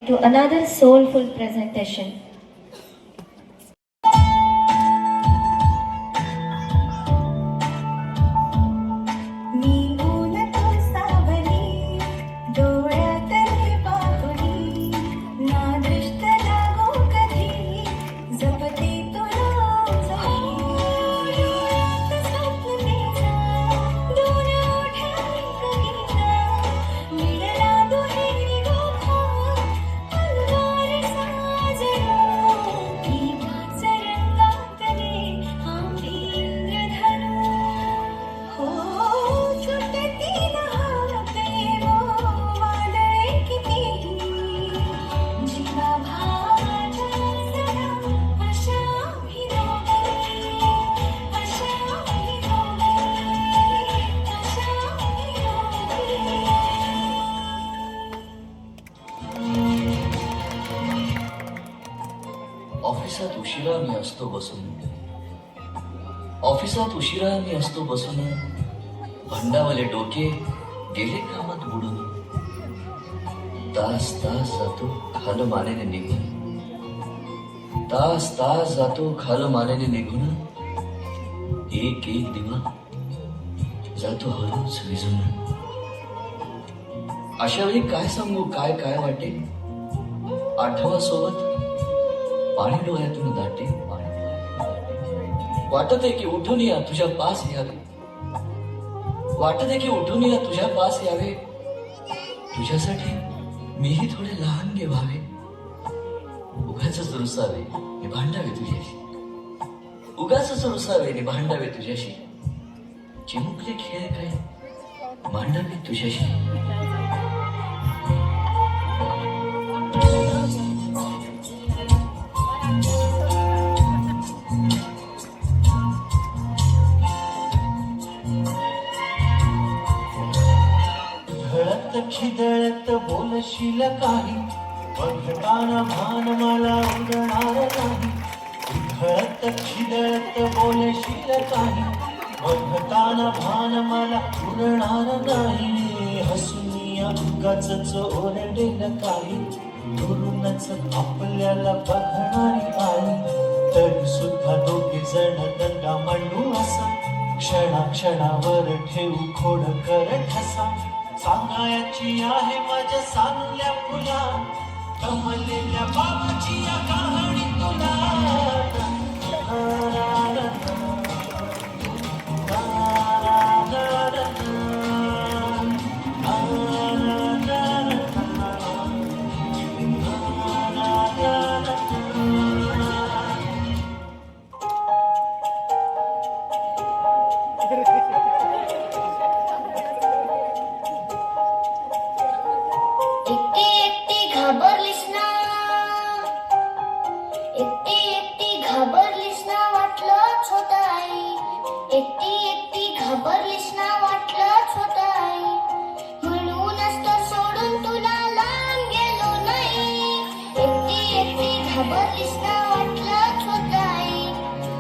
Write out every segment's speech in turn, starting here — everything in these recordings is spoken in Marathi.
to another soulful presentation. ऑफिसात उशिरा मी असतो बसून ऑफिसात उशिरा मी असतो बसून भंडावले डोके गेले कामात बुडून तास तास जातो खाल मानेने निघून तास तास जातो खाल मानेने निघून एक एक दिवा जातो हळूच विझून अशा वेळी काय सांगू काय काय वाटे आठवा सोबत पाणी डोळ्यातून दाटे वाटत आहे की उठून या तुझ्या पास यावे वाटत आहे की उठून या तुझ्या पास यावे तुझ्यासाठी मीही थोडे लहान गे व्हावे उगाच रुसावे नि भांडावे तुझ्याशी उगाच रुसावे नि भांडावे तुझ्याशी चिमुकले खेळ काय मांडावे तुझ्याशी खिदळत बोलशील काही बघताना भान मला उडणार नाही उधळत खिदळत बोलशील काही बघताना भान मला उडणार नाही हसूनिया उगाच ओरडेल काही दुरूनच आपल्याला बघणारी आई तरी सुद्धा दोघे जण दंगा मांडू असा क्षणाक्षणावर ठेवू खोड कर ठसा सांगायची आहे माझ्या सांगल्या फुला कमलेल्या बाबाची या कहाणी तुला घाबरलीस ना वाटलंच होत आई एकटी एकटी घाबरलीस ना वाटलंच होत आई म्हणूनच तर सोडून तुला लांब गेलो नाही एकटी एकटी घाबरलीस ना वाटलंच होत आई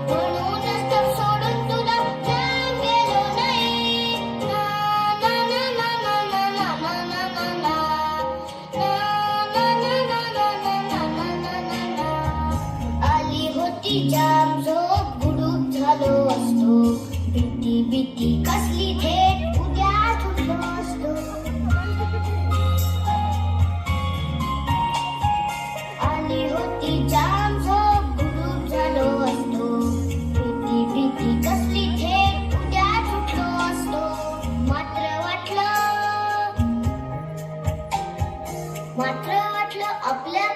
म्हणूनच तर सोडून तुला लांब गेलो नाही ना ना ना ना ना ना ना ना ना ना जाम झोप गुडूप झालो असतो भीती भीती कसली थेट उद्याच उठलो असतो आली होती जाम झोप गुडूप झालो असतो भीती भीती कसली थेट उद्याच उठलो असतो मात्र वाटलं आपल्या